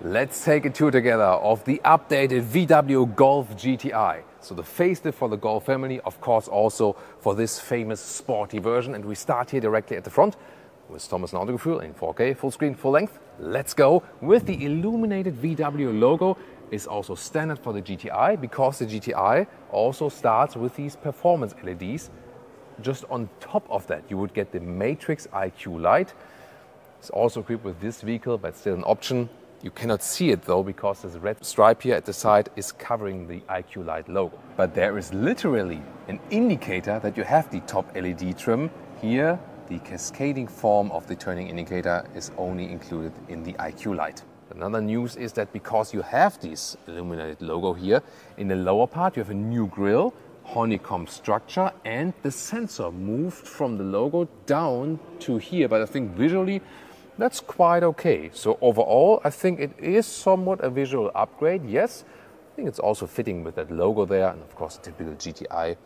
Let's take a tour together of the updated VW Golf GTI. So the facelift for the Golf family, of course also for this famous sporty version. And we start here directly at the front with Thomas Autogefühl in 4K, full screen, full length. Let's go with the illuminated VW logo. Is also standard for the GTI because the GTI also starts with these performance LEDs. Just on top of that, you would get the Matrix IQ light. It's also equipped with this vehicle, but still an option. You cannot see it though because this red stripe here at the side is covering the IQ light logo. But there is literally an indicator that you have the top LED trim. Here, the cascading form of the turning indicator is only included in the IQ light. Another news is that because you have this illuminated logo here, in the lower part you have a new grille, honeycomb structure, and the sensor moved from the logo down to here. But I think visually that's quite okay. So overall, I think it is somewhat a visual upgrade. Yes, I think it's also fitting with that logo there, and of course the typical GTI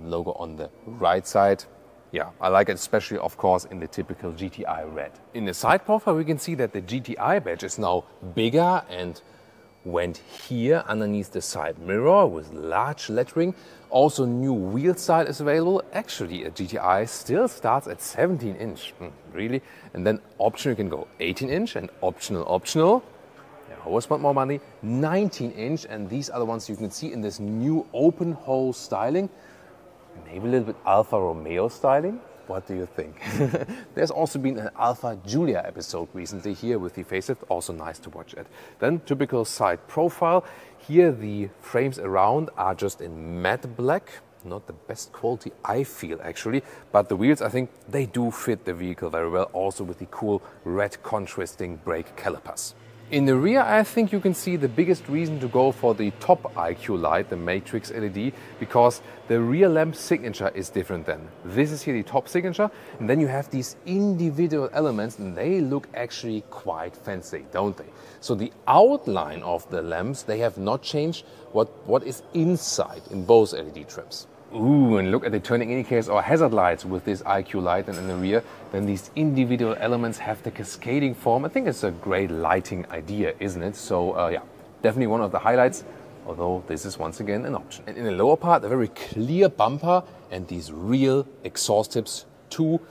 logo on the right side. Yeah, I like it, especially of course in the typical GTI red. In the side profile we can see that the GTI badge is now bigger and went here underneath the side mirror with large lettering. Also new wheel style is available. Actually a GTI still starts at 17 inch, really? And then optional you can go 18 inch and optional. Yeah, always want more money, 19 inch, and these are the ones you can see in this new open hole styling. Maybe a little bit Alfa Romeo styling. What do you think? There's also been an Alfa Giulia episode recently here with the facelift. Also nice to watch it. Then typical side profile. Here the frames around are just in matte black. Not the best quality I feel actually. But the wheels, I think they do fit the vehicle very well. Also with the cool red contrasting brake calipers. In the rear, I think you can see the biggest reason to go for the top IQ light, the Matrix LED, because the rear lamp signature is different then. This is here the top signature, and then you have these individual elements, and they look actually quite fancy, don't they? So the outline of the lamps, they have not changed what is inside in both LED trims. Ooh, and look at the turning indicators or hazard lights with this IQ light and in the rear. Then these individual elements have the cascading form. I think it's a great lighting idea, isn't it? So yeah, definitely one of the highlights, although this is once again an option. And in the lower part, a very clear bumper and these real exhaust tips too.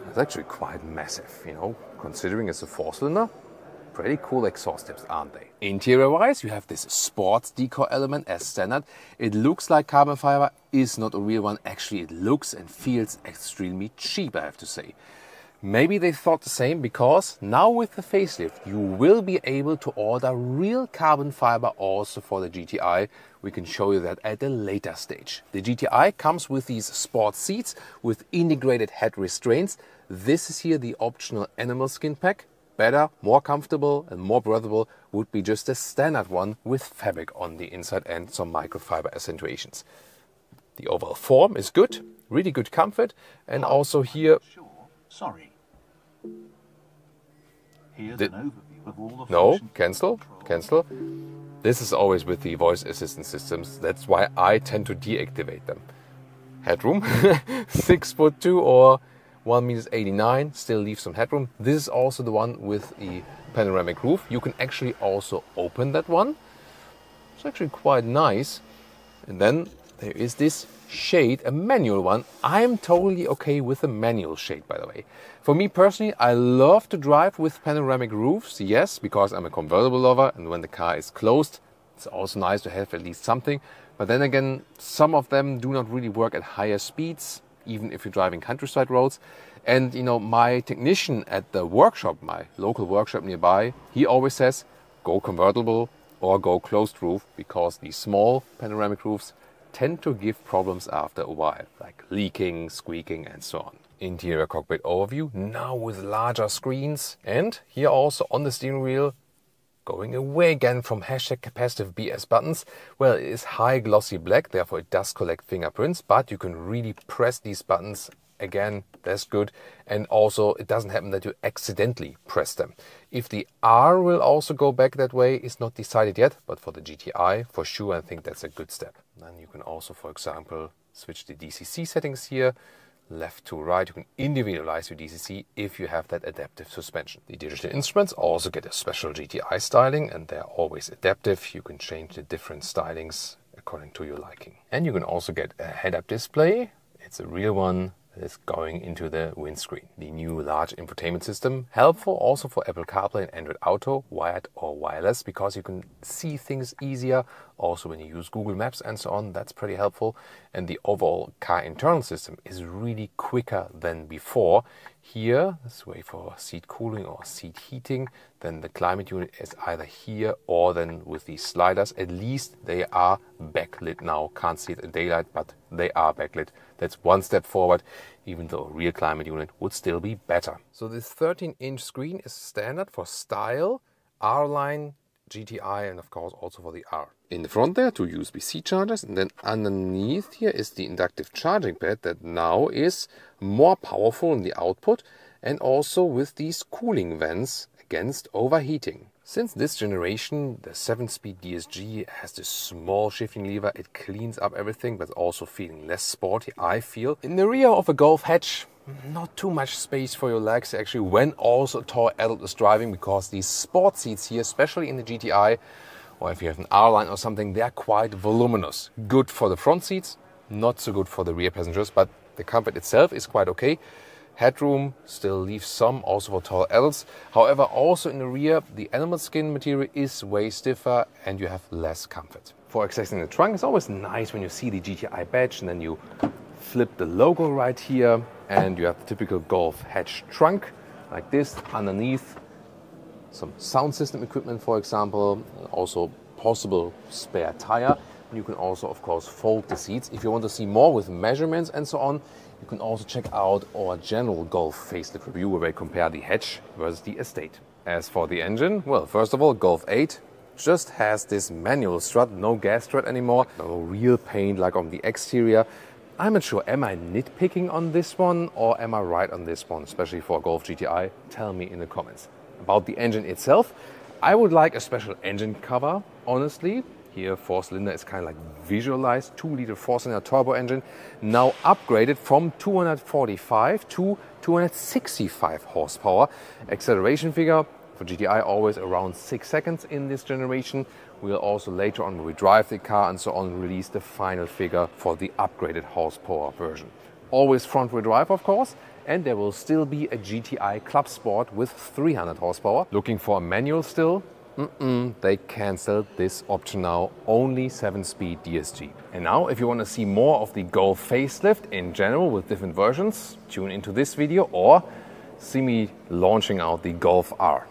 It's actually quite massive, you know, considering it's a 4-cylinder. Pretty cool exhaust tips, aren't they? Interior-wise, you have this sports decor element as standard. It looks like carbon fiber, is not a real one. Actually, it looks and feels extremely cheap, I have to say. Maybe they thought the same because now with the facelift, you will be able to order real carbon fiber also for the GTI. We can show you that at a later stage. The GTI comes with these sports seats with integrated head restraints. This is here the optional animal skin pack. Better, more comfortable and more breathable would be just a standard one with fabric on the inside and some microfiber accentuations. The overall form is good, really good comfort, and also here... Sure. Sorry. Here's an overview of all the No, cancel. This is always with the voice assistant systems. That's why I tend to deactivate them. Headroom, 6'2" or 1.89 m, still leaves some headroom. This is also the one with the panoramic roof. You can actually also open that one. It's actually quite nice. And then there is this shade, a manual one. I'm totally okay with the manual shade, by the way. For me personally, I love to drive with panoramic roofs, yes, because I'm a convertible lover, and when the car is closed, it's also nice to have at least something. But then again, some of them do not really work at higher speeds, even if you're driving countryside roads. And you know, my technician at the workshop, my local workshop nearby, he always says, go convertible or go closed roof, because these small panoramic roofs tend to give problems after a while, like leaking, squeaking and so on. Interior cockpit overview, now with larger screens. And here also on the steering wheel, going away again from #capacitive BS buttons. Well, it is high glossy black, therefore it does collect fingerprints, but you can really press these buttons. Again, that's good. And also it doesn't happen that you accidentally press them. If the R will also go back that way is not decided yet, but for the GTI, for sure, I think that's a good step. Then you can also, for example, switch the DCC settings here. left to right. You can individualize your DCC if you have that adaptive suspension. The digital instruments also get a special GTI styling, and they're always adaptive. You can change the different stylings according to your liking. And you can also get a head-up display. It's a real one that is going into the windscreen. The new large infotainment system, helpful also for Apple CarPlay and Android Auto, wired or wireless, because you can see things easier. Also when you use Google Maps and so on, that's pretty helpful. And the overall car internal system is really quicker than before. Here, let's wait for seat cooling or seat heating. Then the climate unit is either here or then with these sliders. At least they are backlit now. Can't see it in daylight, but they are backlit. That's one step forward, even though a real climate unit would still be better. So this 13-inch screen is standard for style, R-Line, GTI, and of course also for the R. In the front there, two USB-C chargers, and then underneath here is the inductive charging pad that now is more powerful in the output, and also with these cooling vents against overheating. Since this generation, the 7-speed DSG has this small shifting lever. It cleans up everything, but also feeling less sporty, I feel. In the rear of a Golf hatch, not too much space for your legs actually when also a tall adult is driving, because these sport seats here, especially in the GTI, or if you have an R-Line or something, they're quite voluminous. Good for the front seats, not so good for the rear passengers, but the comfort itself is quite okay. Headroom still leaves some, also for tall adults. However, also in the rear, the animal skin material is way stiffer and you have less comfort. For accessing the trunk, it's always nice when you see the GTI badge and then you flip the logo right here and you have the typical Golf hatch trunk like this. Underneath, some sound system equipment, for example, also possible spare tire. You can also, of course, fold the seats. If you want to see more with measurements and so on, you can also check out our general Golf facelift review where we compare the hatch versus the Estate. As for the engine, well, first of all, Golf 8 just has this manual strut, no gas strut anymore, no real paint like on the exterior. I'm not sure, am I nitpicking on this one or am I right on this one, especially for Golf GTI? Tell me in the comments. About the engine itself, I would like a special engine cover, honestly. Here, 4-cylinder is kind of like visualized, 2-liter 4-cylinder turbo engine, now upgraded from 245 to 265 horsepower. Acceleration figure for GTI always around 6 seconds in this generation. We'll also later on, when we drive the car and so on, release the final figure for the upgraded horsepower version. Always front-wheel drive, of course, and there will still be a GTI Club Sport with 300 horsepower. Looking for a manual still? They cancelled this option now, only 7-speed DSG. And now, if you want to see more of the Golf facelift in general with different versions, tune into this video or see me launching out the Golf R.